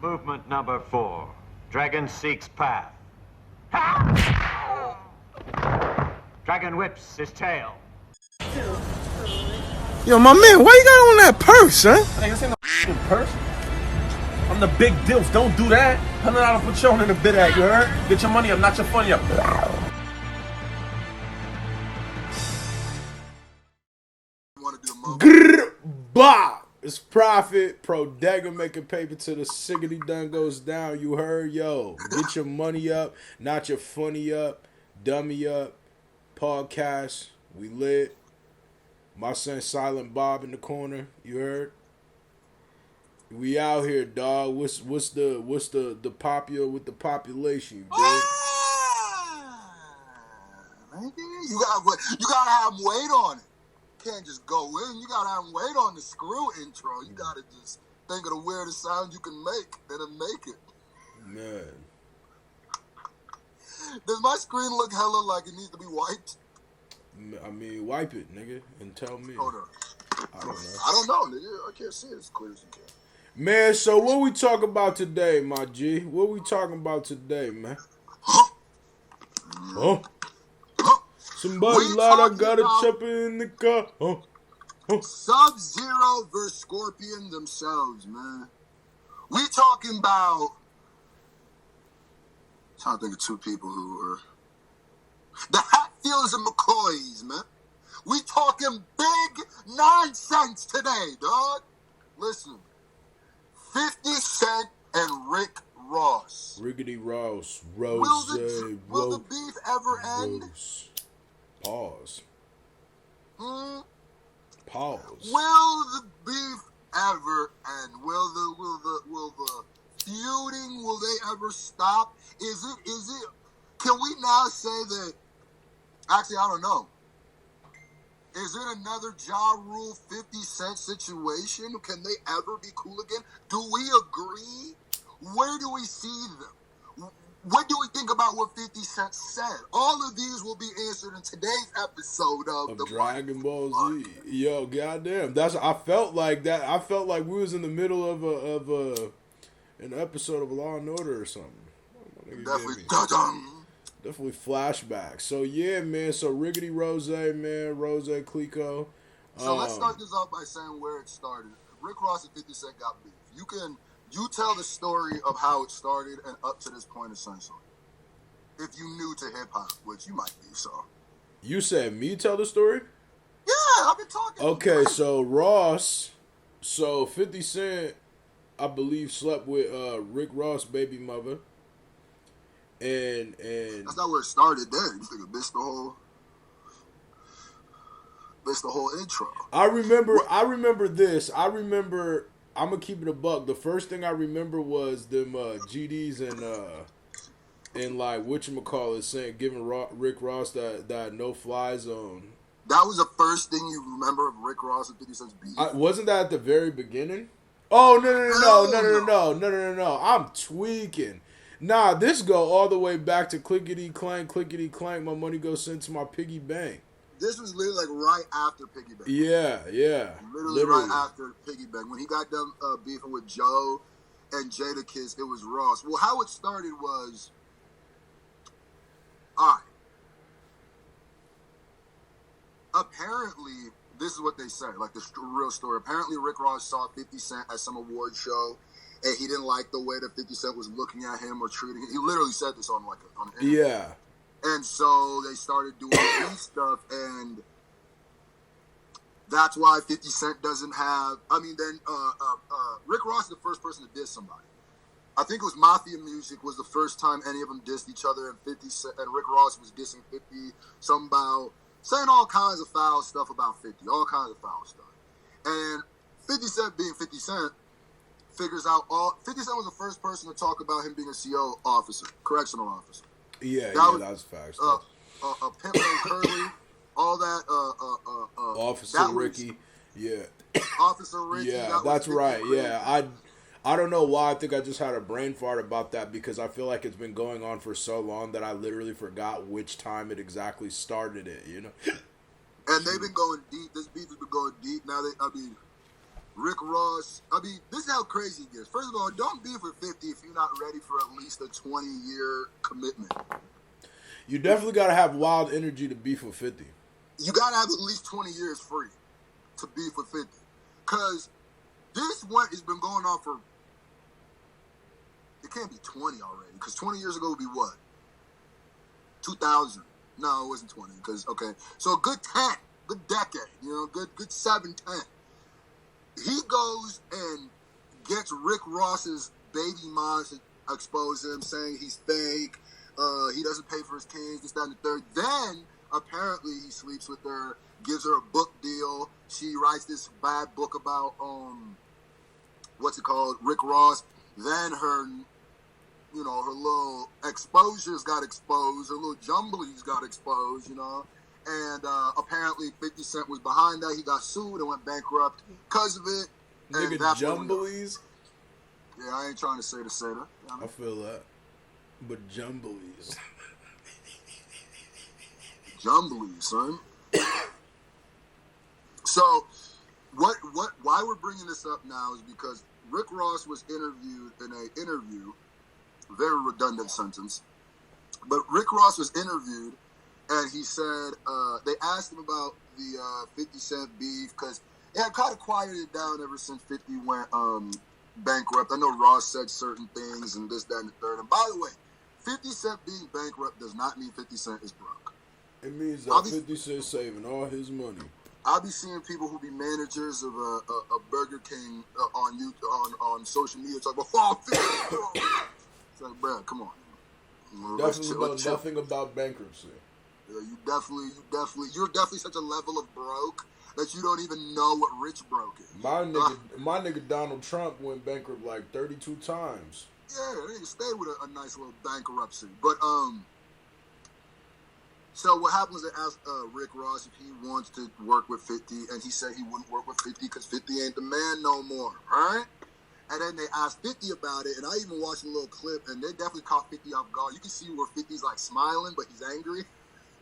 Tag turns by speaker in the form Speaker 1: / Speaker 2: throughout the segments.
Speaker 1: Movement number 4. Dragon seeks path. Dragon whips his tail.
Speaker 2: Yo, my man, why you got on that purse, huh?
Speaker 3: Hey, this ain't no purse. I'm the big deals. Don't do that. $100 Patron in the bid at, you heard? Get your money up, not your funny up.
Speaker 2: Grrr, bah! It's profit. Prodega making paper till the siggity done goes down. You heard? Yo, get your money up, not your funny up, dummy up. Podcast, we lit. My son Silent Bob in the corner. You heard? We out here, dog. What's the popular with the population? You dig?
Speaker 4: You gotta have weight on it. Can't just go in. You gotta have weight on the screw intro. You gotta just think of the weirdest sound you can make, and then make it.
Speaker 2: Man.
Speaker 4: Does my screen look hella like it needs to be wiped?
Speaker 2: I mean, wipe it, nigga, and tell me.
Speaker 4: Hold on.
Speaker 2: I don't know.
Speaker 4: I don't know, nigga. I can't see it as clear as you can.
Speaker 2: Man, so what we talking about today, my G? What we talking about today, man? Huh? Somebody loud, I got a chopper in the car. Huh?
Speaker 4: Sub-Zero versus Scorpion themselves, man. We talking about... I'm trying to think of two people who were... The Hatfields and McCoys, man. We talking big nonsense today, dog. Listen. 50 Cent and Rick Ross.
Speaker 2: Riggedy Ross. Rose.
Speaker 4: Will the beef ever end?
Speaker 2: Rose. Pause.
Speaker 4: Hmm?
Speaker 2: Pause.
Speaker 4: Will the beef ever end? Will the feuding, will they ever stop? Is it can we now say that, actually I don't know. Is it another Ja Rule 50 Cent situation? Can they ever be cool again? Do we agree? Where do we see them? What do we think about what 50 Cent said? All of these will be answered in today's episode of the
Speaker 2: Dragon Ball Z. Yo, goddamn, I felt like that. I felt like we was in the middle of an episode of Law and Order or something. Definitely flashback. So yeah, man. So Riggedy Rose, man, Rose Clico.
Speaker 4: So let's start this off by saying where it started. Rick Ross and 50 Cent got beef. You tell the story of how it started and up to this point, essentially. If you new to hip hop, which you might be, so.
Speaker 2: You said me tell the story?
Speaker 4: Yeah, I've been talking.
Speaker 2: Okay, so Ross, 50 Cent, I believe, slept with Rick Ross' baby mother. And
Speaker 4: that's not where it started then. You think it missed the whole intro.
Speaker 2: I remember this. I'm gonna keep it a buck. The first thing I remember was them GDs and like whatchamacallit saying giving Rick Ross that no fly zone.
Speaker 4: That was the first thing you remember of Rick Ross and 50 Cent's beef?
Speaker 2: Wasn't that at the very beginning? Oh no. I'm tweaking. Nah, this go all the way back to clickety clank. My money goes sent to my piggy bank.
Speaker 4: This was literally like right after Piggy Bank.
Speaker 2: Yeah.
Speaker 4: Literally right after Piggy Bank. When he got done beefing with Joe and Jadakiss, it was Ross. Well, how it started was, alright. Apparently, this is what they say, like the real story. Apparently, Rick Ross saw 50 Cent at some award show, and he didn't like the way that 50 Cent was looking at him or treating him. He literally said this on an interview.
Speaker 2: Yeah.
Speaker 4: And so they started doing beef stuff, and that's why 50 Cent doesn't have... Rick Ross is the first person to diss somebody. I think it was Mafia Music was the first time any of them dissed each other, and 50 Cent, and Rick Ross was dissing 50, something about... saying all kinds of foul stuff about 50, all kinds of foul stuff. And 50 Cent being 50 Cent figures out 50 Cent was the first person to talk about him being a CO officer, correctional officer.
Speaker 2: Yeah, that was facts.
Speaker 4: Pimp named Curly, all that.
Speaker 2: Officer Ricky, yeah.
Speaker 4: Officer Ricky.
Speaker 2: Yeah, that's right. Yeah, I don't know why. I think I just had a brain fart about that because I feel like it's been going on for so long that I literally forgot which time it exactly started. It, you know.
Speaker 4: And they've been going deep. This beef has been going deep. Now Rick Ross. I mean, this is how crazy it gets. First of all, don't beef with 50 if you're not ready for at least a 20-year commitment.
Speaker 2: You definitely got to have wild energy to beef with 50.
Speaker 4: You got to have at least 20 years free to beef with 50. Because this one has been going on for, it can't be 20 already. Because 20 years ago would be what? 2000. No, it wasn't 20. Because, okay. So a good 10. Good decade. You know, good 7, 10. He goes and gets Rick Ross's baby mom to expose him, saying he's fake. He doesn't pay for his kids, this, that, and the third. Then, apparently, he sleeps with her, gives her a book deal. She writes this bad book about, what's it called, Rick Ross. Then her, you know, her little exposures got exposed. Her little jumblies got exposed, you know. And apparently 50 Cent was behind that. He got sued and went bankrupt because of it.
Speaker 2: Nigga, jumblies?
Speaker 4: Yeah, I ain't trying to say that.
Speaker 2: I feel that. But jumblies.
Speaker 4: Jumblies, son. So, why we're bringing this up now is because Rick Ross was interviewed in an interview, very redundant sentence, but Rick Ross was interviewed, and he said, they asked him about the 50 Cent beef, because it had kind of quieted down ever since 50 went bankrupt. I know Ross said certain things and this, that, and the third. And by the way, 50 Cent being bankrupt does not mean 50 Cent is broke.
Speaker 2: It means that 50 Cent saving all his money.
Speaker 4: I'll be seeing people who be managers of a Burger King on YouTube, on social media talking about, oh, 50. It's like, bro, come on.
Speaker 2: Definitely know nothing about bankruptcy.
Speaker 4: Yeah, you're definitely such a level of broke that you don't even know what rich broke is.
Speaker 2: My nigga Donald Trump went bankrupt like 32 times.
Speaker 4: Yeah, he stayed with a nice little bankruptcy. But so what happened was they asked Rick Ross if he wants to work with 50, and he said he wouldn't work with 50 because 50 ain't the man no more, right? And then they asked 50 about it, and I even watched a little clip, and they definitely caught 50 off guard. You can see where 50's like smiling, but he's angry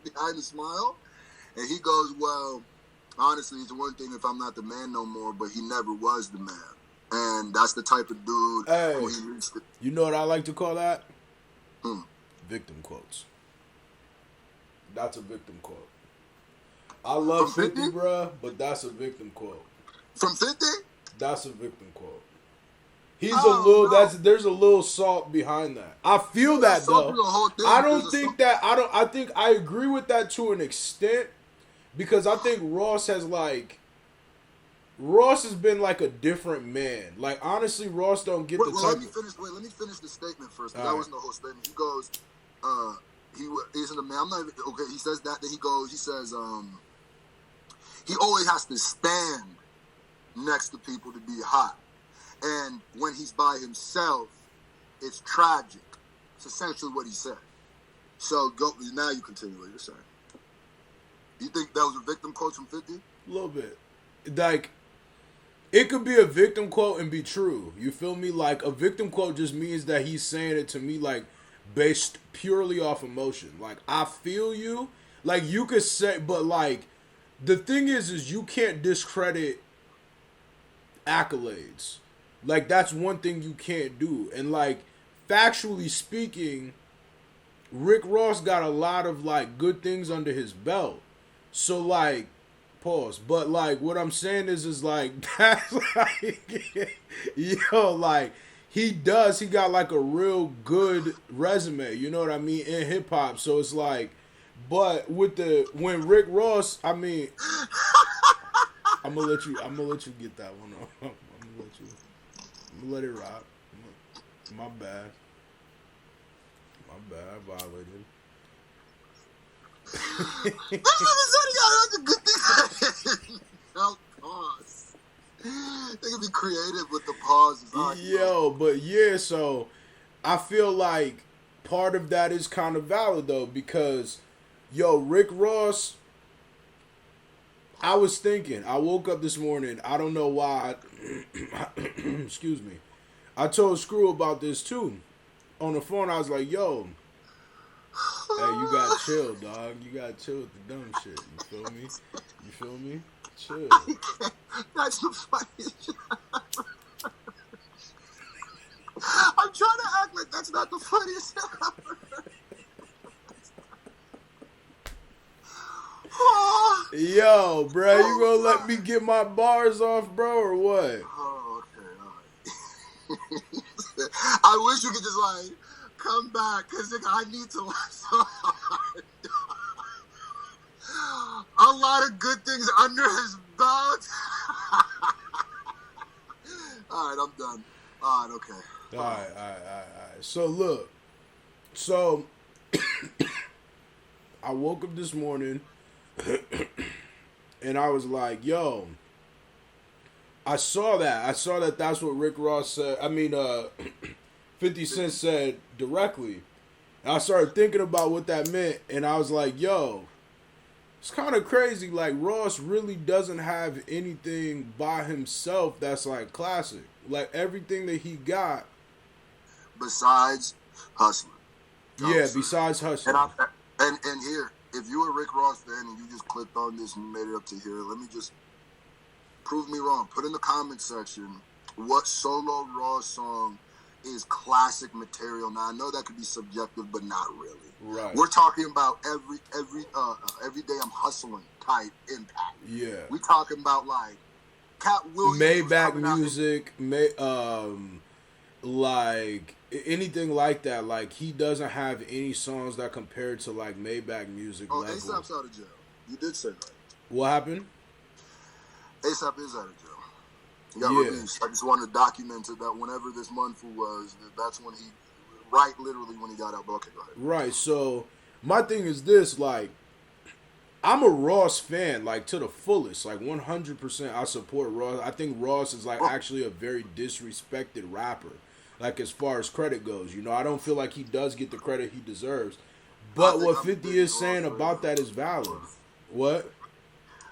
Speaker 4: behind the smile. And he goes, well, honestly, it's one thing if I'm not the man no more, but he never was the man. And that's the type of dude who he reached.
Speaker 2: You know what I like to call that? Victim quotes. That's a victim quote. I love 50, bruh, but that's a victim quote.
Speaker 4: From 50?
Speaker 2: That's a victim quote. He's a little. No. There's a little salt behind that. I feel that though. I don't think that. I think I agree with that to an extent, because I think Ross has been like a different man. Like honestly, Ross don't get the type.
Speaker 4: Let me finish the statement first. That wasn't the whole statement. He goes, he isn't a man. I'm not even, okay. He says that. Then he goes. He says, he always has to stand next to people to be hot. And when he's by himself, it's tragic. It's essentially what he said. So now you continue what you're saying. You think that was a victim quote from 50?
Speaker 2: A little bit. Like, it could be a victim quote and be true. You feel me? Like, a victim quote just means that he's saying it to me, like, based purely off emotion. Like, I feel you. Like, you could say, but, like, the thing is you can't discredit accolades. Like, that's one thing you can't do. And, like, factually speaking, Rick Ross got a lot of, like, good things under his belt. So, like, pause. But, like, what I'm saying is like, that's, like, yo, like, he got, like, a real good resume. You know what I mean? In hip-hop. So, it's like, but when Rick Ross, I mean, I'm gonna let you get that one off. I'm gonna let it rock. My bad. I violated.
Speaker 4: That's a good thing. No pause. They can be creative with the pauses.
Speaker 2: Yo, but yeah, so I feel like part of that is kind of valid though, because Rick Ross, I was thinking, I woke up this morning, I don't know why, excuse me, I told Screw about this too. On the phone, I was like, yo, hey, you gotta chill, dog. You gotta chill with the dumb shit. You feel me? Chill.
Speaker 4: That's the funniest shit ever. I'm trying to act like that's not the funniest shit ever.
Speaker 2: Yo, bro, you gonna let me get my bars off, bro, or what?
Speaker 4: Oh, okay, all right. I wish you could just like come back, cause I need to laugh so hard. A lot of good things under his belt. All right, I'm done. All right, okay.
Speaker 2: All right. So look, I woke up this morning and I was like, yo, I saw that that's what Rick Ross said. 50 Cent said directly. And I started thinking about what that meant, and I was like, yo, it's kind of crazy. Like, Ross really doesn't have anything by himself that's like classic. Like, everything that he got.
Speaker 4: Besides Hustler.
Speaker 2: Yeah, besides Hustler.
Speaker 4: And here, if you're a Rick Ross fan and you just clicked on this and made it up to here, let me just prove me wrong. Put in the comment section what solo Ross song is classic material. Now, I know that could be subjective, but not really.
Speaker 2: Right.
Speaker 4: We're talking about every day I'm hustling type impact.
Speaker 2: Yeah.
Speaker 4: We talking about like Cat Williams,
Speaker 2: Maybach music, like anything like that. Like, he doesn't have any songs that compare to like Maybach music level.
Speaker 4: ASAP's out of jail. You did say that.
Speaker 2: What happened?
Speaker 4: ASAP is out of jail. He got released. I just wanted to document it that whenever this Munfu was, that's when he, literally when he got out. But okay, go ahead.
Speaker 2: Right. So my thing is this: like, I'm a Ross fan, like to the fullest, like 100%. I support Ross. I think Ross is like actually a very disrespected rapper, like as far as credit goes. You know, I don't feel like he does get the credit he deserves. But what 50 is saying about that is valid. What?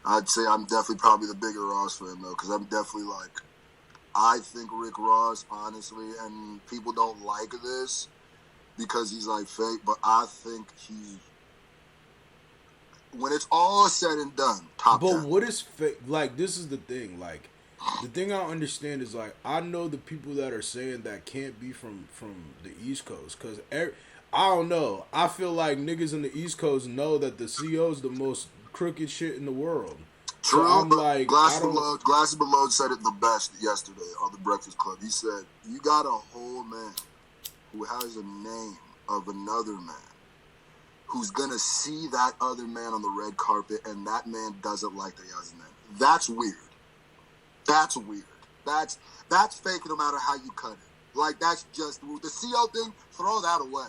Speaker 4: I'd say I'm definitely probably the bigger Ross fan, though, because I'm definitely like, I think Rick Ross, honestly, and people don't like this because he's like fake, but I think he's, when it's all said and done, top 10.
Speaker 2: But what is fake? Like, this is the thing. Like, the thing I don't understand is, like, I know the people that are saying that can't be from the East Coast, because I don't know. I feel like niggas in the East Coast know that the CO is the most crooked shit in the world.
Speaker 4: True,
Speaker 2: so I'm
Speaker 4: but
Speaker 2: like,
Speaker 4: Glassy Malone said it the best yesterday on the Breakfast Club. He said, you got a whole man who has a name of another man who's gonna see that other man on the red carpet, and that man doesn't like that he has a name. That's weird. That's weird. That's fake no matter how you cut it. Like, that's just the CO thing. Throw that away.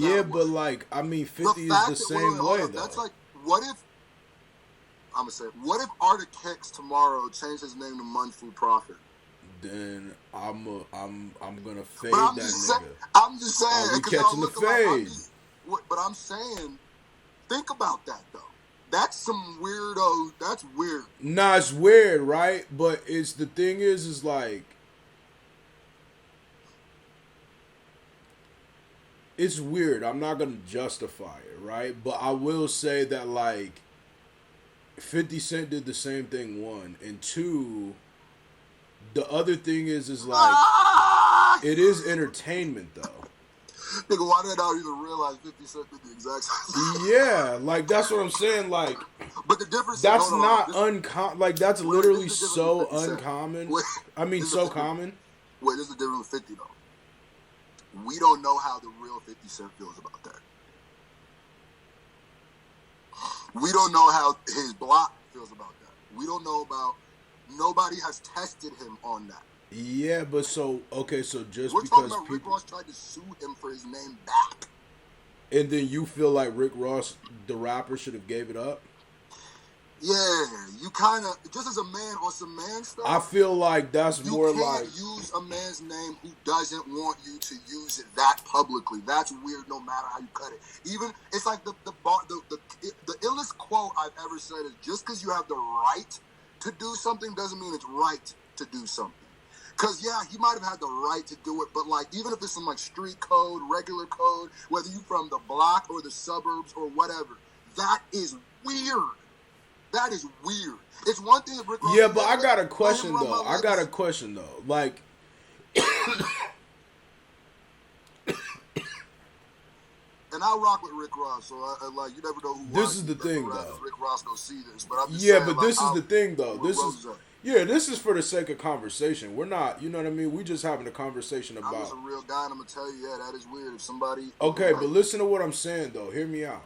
Speaker 2: Yeah, but like, I mean, 50 is the same way though.
Speaker 4: That's like, what if? I'm gonna say, what if Arctic Hicks tomorrow changed his name to Munfu Prophet?
Speaker 2: Then I'm gonna fade
Speaker 4: that
Speaker 2: nigga.
Speaker 4: I'm just saying.
Speaker 2: I'll be catching the fade.
Speaker 4: But I'm saying, think about that though. That's some weirdo. That's weird.
Speaker 2: Nah, it's weird, right? But it's the thing is like, it's weird. I'm not gonna justify it, right? But I will say that like, 50 Cent did the same thing, one, and two. The other thing is like, it is entertainment though.
Speaker 4: Nigga, why did I even realize 50 Cent did the exact same thing?
Speaker 2: Yeah, like that's what I'm saying. Like,
Speaker 4: but the difference.
Speaker 2: That's not uncommon. Like, that's literally so uncommon. So common.
Speaker 4: Wait, there's a difference with 50 though. We don't know how the real 50 Cent feels about that. We don't know how his block feels about that. We don't know about. Nobody has tested him on that.
Speaker 2: Yeah, but so just
Speaker 4: we're
Speaker 2: because
Speaker 4: talking about Rick Ross tried to sue him for his name back,
Speaker 2: and then you feel like Rick Ross, the rapper, should have gave it up.
Speaker 4: Yeah, you kind of, just as a man on some man stuff.
Speaker 2: I feel like that's more like,
Speaker 4: you can't use a man's name who doesn't want you to use it that publicly. That's weird, no matter how you cut it. Even it's like the illest quote I've ever said is, just because you have the right to do something doesn't mean it's right to do something. Because, yeah, he might have had the right to do it, but, like, even if it's some, like, street code, regular code, whether you're from the block or the suburbs or whatever, that is weird. That is weird. It's one thing if Rick Ross.
Speaker 2: Yeah, but I got a question though. Like,
Speaker 4: and I rock with Rick Ross, so I like you never know who.
Speaker 2: This is the thing, though.
Speaker 4: Rick Ross go see this, but I'm just
Speaker 2: yeah,
Speaker 4: saying,
Speaker 2: but
Speaker 4: like,
Speaker 2: this is the thing, though. This is for the sake of conversation. We're not, you know what I mean? We just having a conversation about.
Speaker 4: I'm just a real guy, and I'm gonna tell you, yeah, that is weird. If somebody.
Speaker 2: Okay, but listen to what I'm saying, though. Hear me out.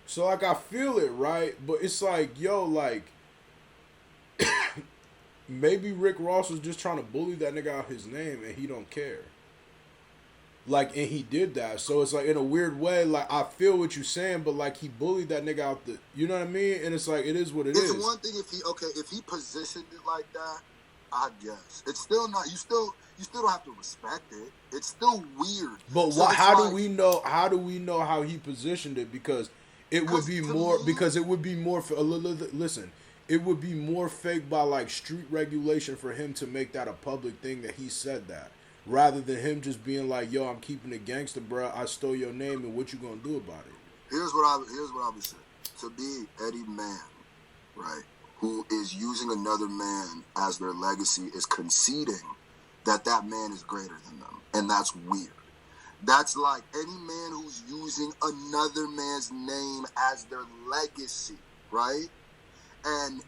Speaker 2: So, like, I feel it, right? But it's like, yo, like, maybe Rick Ross was just trying to bully that nigga out his name, and he don't care. Like, and he did that. So it's like, in a weird way, like, I feel what you're saying, but like, he bullied that nigga out the, you know what I mean? And it's like, it is what it is.
Speaker 4: It's one thing if he positioned it like that, I guess. It's still not, you still don't have to respect it. It's still weird.
Speaker 2: But so how do we know how he positioned it? Because it would be more, listen, it would be more fake by like street regulation for him to make that a public thing that he said that. Rather than him just being like, yo, I'm keeping it gangster, bro. I stole your name, and what you gonna do about it?
Speaker 4: Here's what I would say. To be Eddie Man, right, who is using another man as their legacy, is conceding that man is greater than them. And that's weird. That's like any man who's using another man's name as their legacy, right? And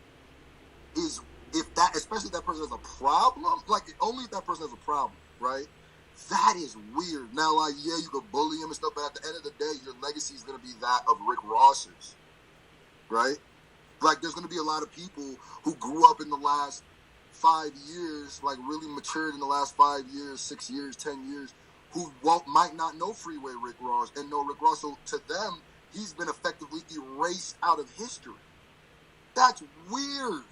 Speaker 4: especially if that person has a problem, like only if that person has a problem, right? That is weird. Now, like, yeah, you could bully him and stuff, but at the end of the day, your legacy is going to be that of Rick Ross's, right? Like, there's going to be a lot of people who grew up in the last 5 years, like really matured in the last 5 years, 6 years, 10 years, who might not know Freeway Rick Ross and know Rick Ross. So to them, he's been effectively erased out of history. That's weird.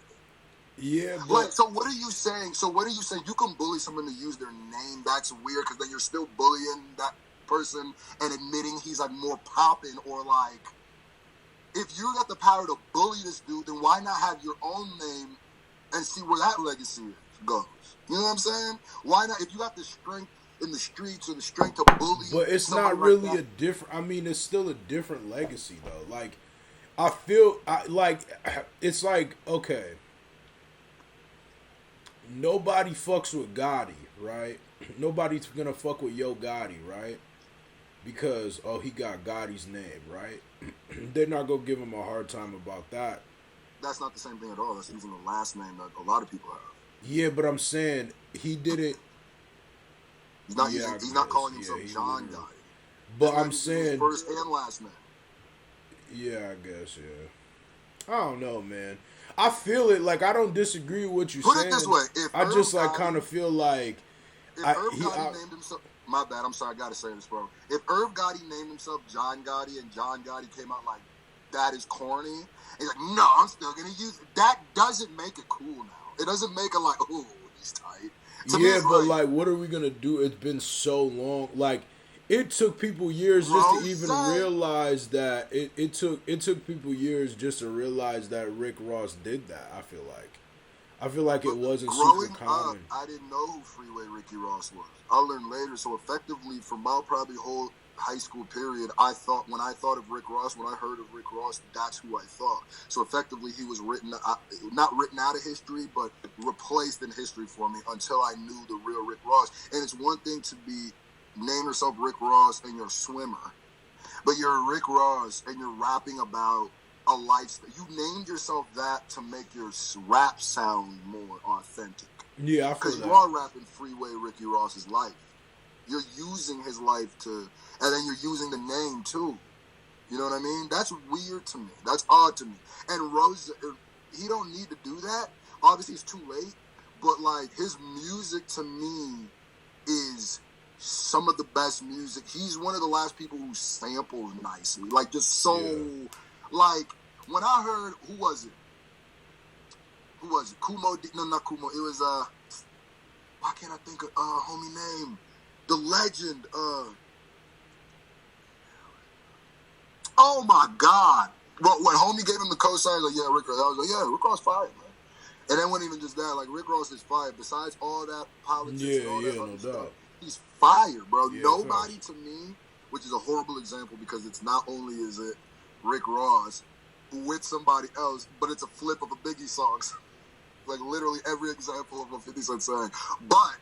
Speaker 2: Yeah, but
Speaker 4: like, so what are you saying? You can bully someone to use their name. That's weird because then you're still bullying that person and admitting he's like more popping, or like, if you got the power to bully this dude, then why not have your own name and see where that legacy goes? You know what I'm saying? Why not? If you got the strength in the streets or the strength to bully,
Speaker 2: but it's not really like a different. I mean, it's still a different legacy though. Like, I feel it's like, okay. Nobody fucks with Gotti, right? Nobody's gonna fuck with Yo Gotti, right? Because, he got Gotti's name, right? They're not gonna give him a hard time about that.
Speaker 4: That's not the same thing at all. That's using the last name that a lot of people have.
Speaker 2: Yeah, but I'm saying he didn't.
Speaker 4: He's not calling himself John Gotti.
Speaker 2: But I'm saying
Speaker 4: first and last name.
Speaker 2: Yeah, I guess, yeah. I don't know, man. I feel it. Like, I don't disagree with what you're saying.
Speaker 4: Put it this way.
Speaker 2: I just, like, kind of feel like...
Speaker 4: If Irv Gotti named himself... My bad, I'm sorry, I gotta say this, bro. If Irv Gotti named himself John Gotti and John Gotti came out like, that is corny, he's like, no, I'm still gonna use it. That doesn't make it cool now. It doesn't make it like, ooh, he's tight.
Speaker 2: Yeah, but, like, what are we gonna do? It's been so long. Like, it took people years just to even realize that it took people years just to realize that Rick Ross did that. I feel like it wasn't super common.
Speaker 4: I didn't know who Freeway Ricky Ross was. I learned later. So effectively, for my probably whole high school period, when I thought of Rick Ross, when I heard of Rick Ross, that's who I thought. So effectively, he was not written out of history, but replaced in history for me until I knew the real Rick Ross. And it's one thing to name yourself Rick Ross and you're a swimmer, but you're Rick Ross and you're rapping about a lifestyle. You named yourself that to make your rap sound more authentic.
Speaker 2: Yeah, I feel that.
Speaker 4: Because you are rapping Freeway Ricky Ross's life. You're using his life and then you're using the name too. You know what I mean? That's weird to me. That's odd to me. And Rose, he don't need to do that. Obviously, it's too late. But like, his music to me is some of the best music. He's one of the last people who samples nicely. Like, just so... Yeah. Like, when I heard... Who was it? Kumo... No, not Kumo. It was, why can't I think of, homie name? The legend, Oh, my God. But when homie gave him the cosign, I was like, yeah, Rick Ross. I was like, yeah, Rick Ross fire, man. And then wasn't even just that. Like, Rick Ross is fire. Besides all that politics and all that other stuff, he's fire, bro. Yeah, nobody to me, which is a horrible example because it's not only is it Rick Ross, with somebody else, but it's a flip of a Biggie song. Like literally every example of what 50 Cent saying. But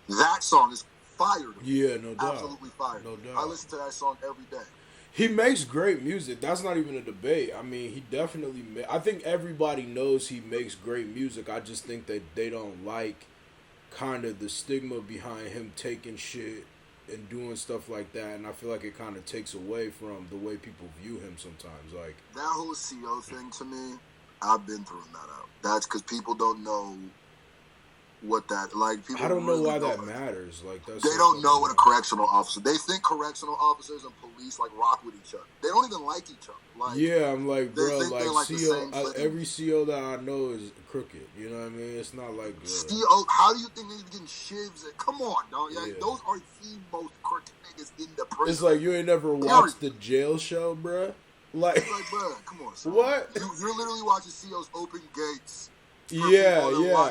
Speaker 4: that song is fire.
Speaker 2: Yeah, no doubt.
Speaker 4: Absolutely fire.
Speaker 2: No doubt.
Speaker 4: I listen to that song every day.
Speaker 2: He makes great music. That's not even a debate. I mean, he definitely. I think everybody knows he makes great music. I just think that they don't like kind of the stigma behind him taking shit and doing stuff like that. And I feel like it kind of takes away from the way people view him sometimes. Like
Speaker 4: that whole CO thing to me, I've been throwing that out. That's because people don't know what that like. People
Speaker 2: I don't know
Speaker 4: really
Speaker 2: why
Speaker 4: don't
Speaker 2: that matters. Like that's
Speaker 4: they don't know what a correctional officer. They think correctional officers and police like rock with each other. They don't even like each other. Like
Speaker 2: yeah, I'm like, bro,
Speaker 4: like
Speaker 2: CO. Every CO that I know is crooked. You know what I mean? It's not like
Speaker 4: CO. How do you think niggas getting shivs? Come on, dog. Yeah. Those are the most crooked niggas in the prison.
Speaker 2: It's like you ain't never watched the jail show, bro. Like,
Speaker 4: bro, come on. Son.
Speaker 2: What?
Speaker 4: You're literally watching CO's open gates.
Speaker 2: Yeah.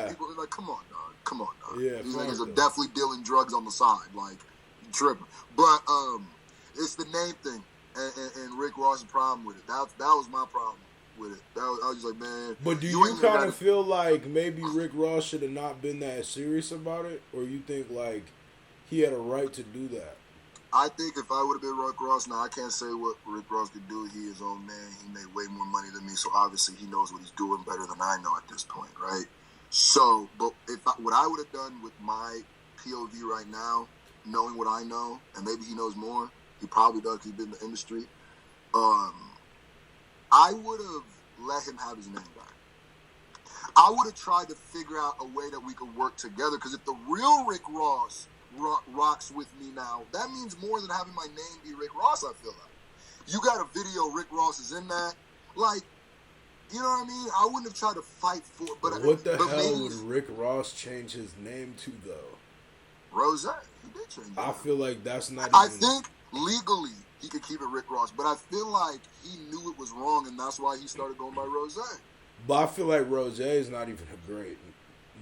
Speaker 4: People are like, come on, dog. Come on, dog.
Speaker 2: Yeah,
Speaker 4: these niggas are definitely dealing drugs on the side, like tripping. But it's the name thing, and Rick Ross's problem with it. That was my problem with it. I was just like, man.
Speaker 2: But do you kind of feel like maybe Rick Ross should have not been that serious about it, or you think like he had a right to do that?
Speaker 4: I think if I would have been Rick Ross, now I can't say what Rick Ross could do. He is old man. He made way more money than me, so obviously he knows what he's doing better than I know at this point, right? So, but what I would have done with my POV right now, knowing what I know, and maybe he knows more, he probably does, he's been in the industry, I would have let him have his name back. I would have tried to figure out a way that we could work together, because if the real Rick Ross rocks with me now, that means more than having my name be Rick Ross, I feel like. You got a video, Rick Ross is in that, like, you know what I mean? I wouldn't have tried to fight for it. But
Speaker 2: what the hell would Rick Ross change his name to, though?
Speaker 4: Rose. He did change it.
Speaker 2: I feel like that's not
Speaker 4: I think legally he could keep it Rick Ross, but I feel like he knew it was wrong, and that's why he started going by Rose.
Speaker 2: But I feel like Rose is not even a great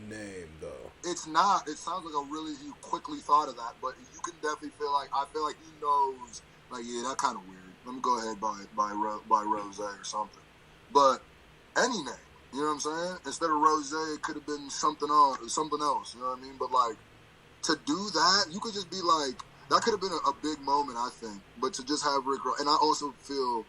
Speaker 2: name, though.
Speaker 4: It's not. It sounds like he quickly thought of that, but you can definitely feel like, I feel like he knows, like, yeah, that's kind of weird. Let me go ahead by Rose or something. But any name, you know what I'm saying? Instead of Rose, it could have been something else, you know what I mean? But, like, to do that, you could just be like, that could have been a big moment, I think. But to just have Rick Ross, and I also feel,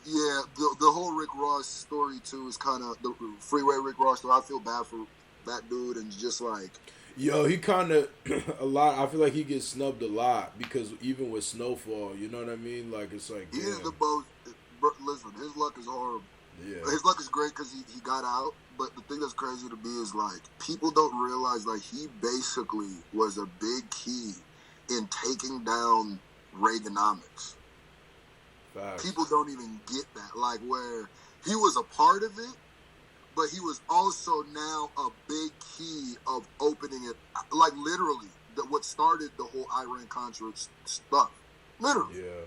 Speaker 4: yeah, the whole Rick Ross story, too, is kind of, the Freeway Rick Ross story, I feel bad for that dude, and just like...
Speaker 2: Yo, he kind of, I feel like he gets snubbed a lot, because even with Snowfall, you know what I mean? Like, it's like,
Speaker 4: he is the most, listen, his luck is horrible.
Speaker 2: Yeah.
Speaker 4: His luck is great because he got out, but the thing that's crazy to me is, like, people don't realize, like, he basically was a big key in taking down Reaganomics.
Speaker 2: Facts.
Speaker 4: People don't even get that, like, where he was a part of it, but he was also now a big key of opening it, like, literally, what started the whole Iran-Contra stuff. Literally.
Speaker 2: Yeah.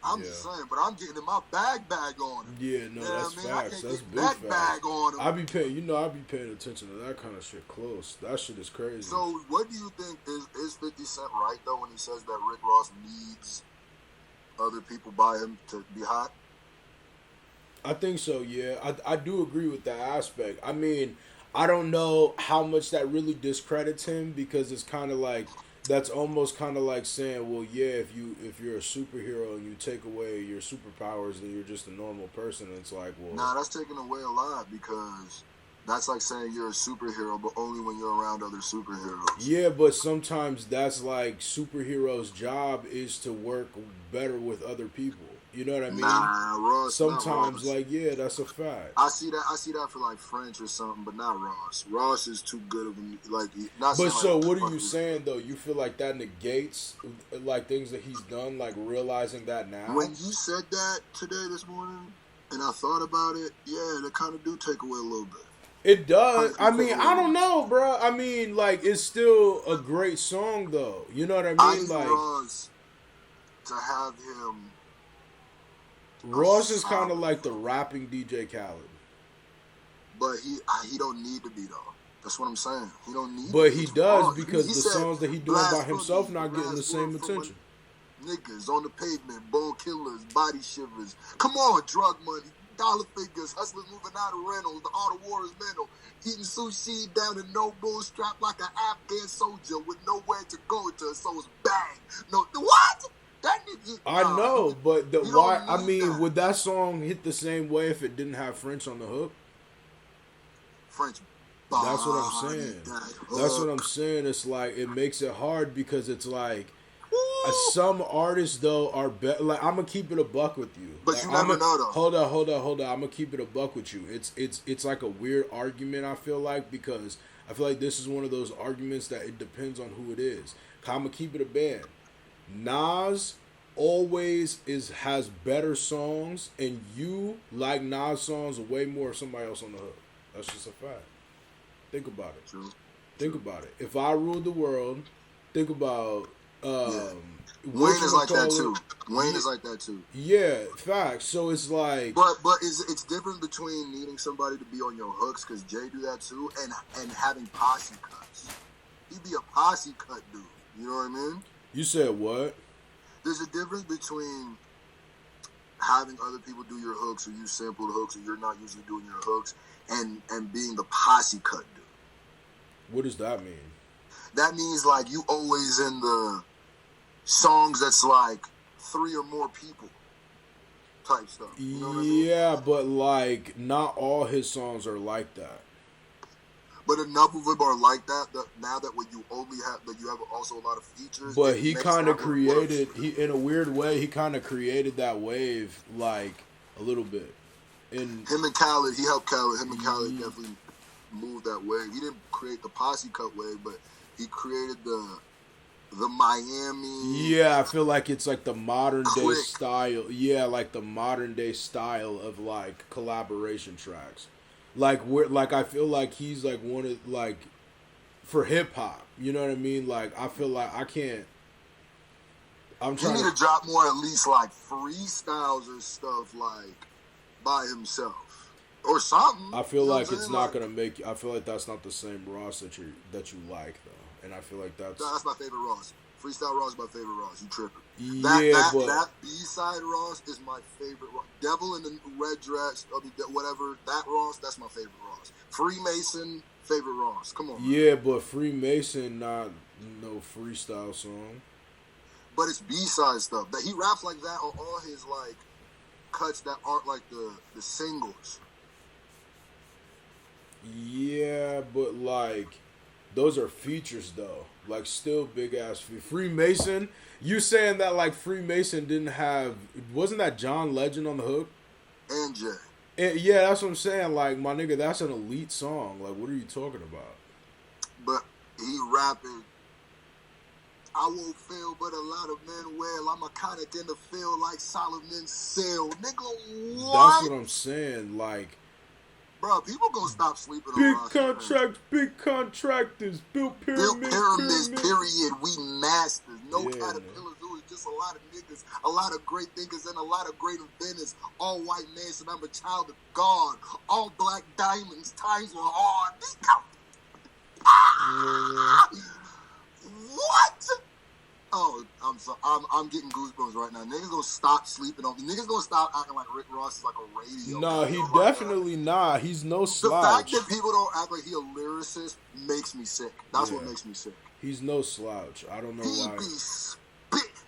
Speaker 4: I'm just saying, but I'm getting in my bag on him.
Speaker 2: Yeah, no, that's facts. That's big
Speaker 4: that
Speaker 2: facts.
Speaker 4: bag on him.
Speaker 2: I be paying attention to that kind of shit close. That shit is crazy.
Speaker 4: So, what do you think is 50 Cent right though when he says that Rick Ross needs other people by him to be hot?
Speaker 2: I think so. Yeah, I do agree with that aspect. I mean, I don't know how much that really discredits him, because it's kind of like, that's almost kind of like saying, well, yeah, if you're a superhero and you take away your superpowers, then you're just a normal person. And it's like, well,
Speaker 4: nah, that's taking away a lot, because that's like saying you're a superhero, but only when you're around other superheroes.
Speaker 2: Yeah, but sometimes that's like superheroes' job is to work better with other people. You know what I mean?
Speaker 4: Nah, Ross.
Speaker 2: Sometimes,
Speaker 4: Ross.
Speaker 2: like, yeah, that's a fact.
Speaker 4: I see that for like French or something, but not Ross. Ross is too good of a, like. Not
Speaker 2: but so,
Speaker 4: like,
Speaker 2: what are you saying though? You feel like that negates like things that he's done, like realizing that now?
Speaker 4: When you said that this morning, and I thought about it, yeah, they kind of do take away a little bit.
Speaker 2: It does. I mean, I don't know, bro. I mean, like, it's still a great song, though. You know what I mean?
Speaker 4: I need
Speaker 2: like,
Speaker 4: Ross to have him.
Speaker 2: Ross is kind of like the rapping DJ Khaled.
Speaker 4: But he don't need to be, though. That's what I'm saying. He don't need
Speaker 2: But
Speaker 4: to be.
Speaker 2: he does,
Speaker 4: Ross.
Speaker 2: because
Speaker 4: he
Speaker 2: the
Speaker 4: said,
Speaker 2: songs that he doing by himself not getting the same attention.
Speaker 4: Niggas on the pavement, bone killers, body shivers. Come on, drug money, dollar figures, hustlers moving out of rentals, the art of war is mental. Eating sushi down in no bull, strapped like an Afghan soldier with nowhere to go till his soul's bang. No, what? That nigga.
Speaker 2: I know, but why? I mean,
Speaker 4: that.
Speaker 2: would that song hit the same way if it didn't have French on the hook?
Speaker 4: French.
Speaker 2: That's what I'm saying. That's what I'm saying. It's like it makes it hard because it's like some artists though are better. Like I'm gonna keep it a buck with you.
Speaker 4: But
Speaker 2: like,
Speaker 4: you never know though.
Speaker 2: Hold on. I'm gonna keep it a buck with you. It's like a weird argument. I feel like because I feel like this is one of those arguments that it depends on who it is. I'm gonna keep it a band. Nas always has better songs, and you like Nas songs way more of somebody else on the hook. That's just a fact. Think about it.
Speaker 4: True.
Speaker 2: Think about it. If I ruled the world, think about
Speaker 4: Wayne is like that too. Wayne is like that too.
Speaker 2: Yeah, facts. So it's like,
Speaker 4: but it's different between needing somebody to be on your hooks because Jay do that too, and having posse cuts. He be a posse cut dude. You know what I mean?
Speaker 2: You said what?
Speaker 4: There's a difference between having other people do your hooks or you sample the hooks or you're not usually doing your hooks and being the posse cut dude.
Speaker 2: What does that mean?
Speaker 4: That means like you always in the songs that's like 3 or more people type stuff. You know what I mean?
Speaker 2: Yeah, but like not all his songs are like that.
Speaker 4: But enough of them are like that now that when you only have that you have also a lot of features.
Speaker 2: But he kind of created in a weird way. He kind of created that wave like a little bit. And
Speaker 4: him and Khaled, he helped Khaled. Him and Khaled definitely moved that wave. He didn't create the posse cut wave, but he created the Miami.
Speaker 2: Yeah, I feel like it's like the modern day
Speaker 4: Quick.
Speaker 2: style. Yeah, like the modern day style of like collaboration tracks. Like I feel like he's like one of like for hip hop. You know what I mean? Like I feel like I can't. I'm
Speaker 4: He
Speaker 2: trying
Speaker 4: need to drop more at least like freestyles and stuff like by himself or something.
Speaker 2: I feel
Speaker 4: You know
Speaker 2: like
Speaker 4: what I'm
Speaker 2: it's
Speaker 4: saying?
Speaker 2: not
Speaker 4: Like,
Speaker 2: gonna make. I feel like that's not the same Ross that you like though, and I feel like that's.
Speaker 4: That's my favorite Ross. Freestyle Ross is my favorite Ross. You tripping?
Speaker 2: Yeah, but
Speaker 4: that B-side Ross is my favorite Ross. Devil in the red dress, whatever, that Ross, that's my favorite Ross. Freemason, favorite Ross. Come on.
Speaker 2: yeah, but Freemason not no freestyle song.
Speaker 4: But it's B-side stuff. That he raps like that on all his like cuts that aren't like the singles.
Speaker 2: Yeah, but like those are features though. Like still big ass Freemason. You saying that like Freemason didn't have? Wasn't that John Legend on the hook?
Speaker 4: And Jay.
Speaker 2: Yeah, that's what I'm saying. Like my nigga, that's an elite song. Like what are you talking about?
Speaker 4: But he rapping. I won't fail, but a lot of men will. I'm a kind of in the field like Solomon's Seal. Nigga, what?
Speaker 2: That's what I'm saying. Like
Speaker 4: Bro, people gonna stop sleeping on
Speaker 2: big
Speaker 4: Ross.
Speaker 2: contracts, big contractors, built pyramids,
Speaker 4: Built pyramids, period. We masters. No
Speaker 2: Yeah,
Speaker 4: caterpillars. It was just a lot of niggas, a lot of great thinkers, and a lot of great inventors. All white men said I'm a child of God. All black diamonds. Times were hard. What? Oh, I'm sorry. I'm getting goosebumps right now. Niggas gonna stop sleeping on me. Niggas gonna stop acting like Rick Ross is like a radio.
Speaker 2: No,
Speaker 4: guy.
Speaker 2: he
Speaker 4: Oh my
Speaker 2: definitely not. He's no
Speaker 4: God. The
Speaker 2: slouch.
Speaker 4: fact that people don't act like he a lyricist makes me sick. That's what
Speaker 2: Yeah.
Speaker 4: makes me sick.
Speaker 2: He's no slouch. I don't know why.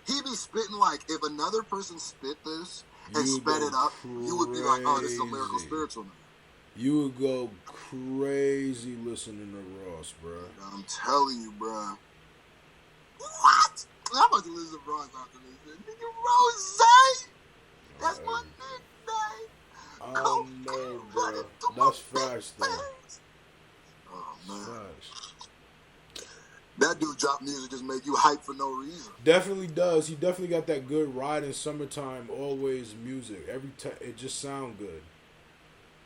Speaker 4: He be spitting like if another person spit this and
Speaker 2: You
Speaker 4: sped
Speaker 2: go
Speaker 4: it up, you would be like, oh, this is a lyrical
Speaker 2: crazy.
Speaker 4: spiritual nigga.
Speaker 2: You would go crazy listening to Ross, bro.
Speaker 4: I'm telling you, bro. What? I'm about to listen to Ross after this. Nigga, Rose! That's my nickname.
Speaker 2: I don't know, bro. That's facts, though.
Speaker 4: Oh, man.
Speaker 2: Facts.
Speaker 4: That dude drop music just make you hype for no reason.
Speaker 2: Definitely does. He definitely got that good ride in summertime, always music. Every time it just sound good.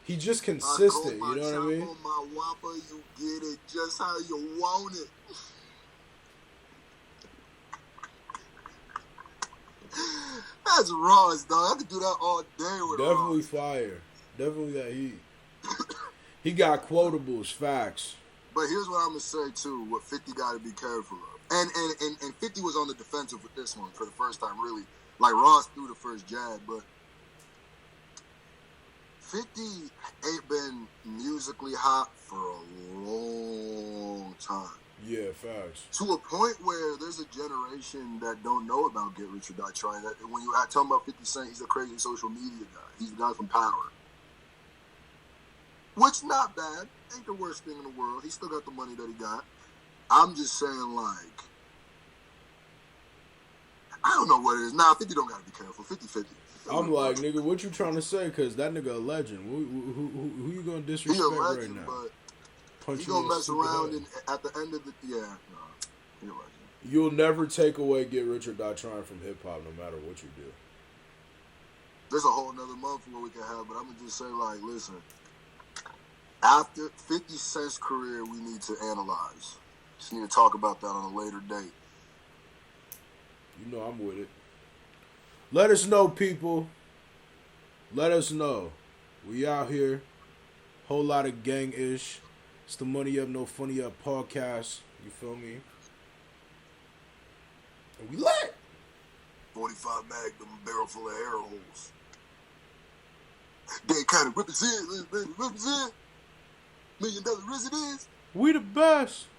Speaker 2: He just consistent, you know what I mean?
Speaker 4: On my whopper, you get it just how you want it. That's Ross, dog. I could do that all day with
Speaker 2: Definitely
Speaker 4: Ross.
Speaker 2: fire. Definitely that heat. He got quotables, facts.
Speaker 4: But here's what I'm gonna say too. What 50 got to be careful of, and 50 was on the defensive with this one for the first time, really. Like Ross threw the first jab, but 50 ain't been musically hot for a long time.
Speaker 2: Yeah, facts.
Speaker 4: To a point where there's a generation that don't know about Get Rich or Die Trying. That when you talking about 50 Cent, he's a crazy social media guy. He's the guy from Power. Which, not bad. Ain't the worst thing in the world. He still got the money that he got. I'm just saying, like, I don't know what it is. Nah, 50 don't got to be careful. 50-50.
Speaker 2: I'm like, nigga, what you trying to say? Because that nigga a legend. Who you going to disrespect
Speaker 4: he a legend,
Speaker 2: right now?
Speaker 4: But
Speaker 2: Punch
Speaker 4: he
Speaker 2: you
Speaker 4: gonna
Speaker 2: in the
Speaker 4: mess
Speaker 2: stupid
Speaker 4: around
Speaker 2: head.
Speaker 4: and at the end of the he a legend.
Speaker 2: You'll never take away Get Rich or Die Trying from hip hop, no matter what you do.
Speaker 4: There's a whole nother month where we can have, but I'm gonna just say, like, listen. After 50 Cent's career, we need to analyze. Just need to talk about that on a later date.
Speaker 2: You know I'm with it. Let us know, people. Let us know. We out here. Whole lot of gang-ish. It's the Money Up, No Funny Up podcast. You feel me? And we lit.
Speaker 4: 45 Magnum, barrel full of air holes. They kind of represent. $1 million residence.
Speaker 2: We the best.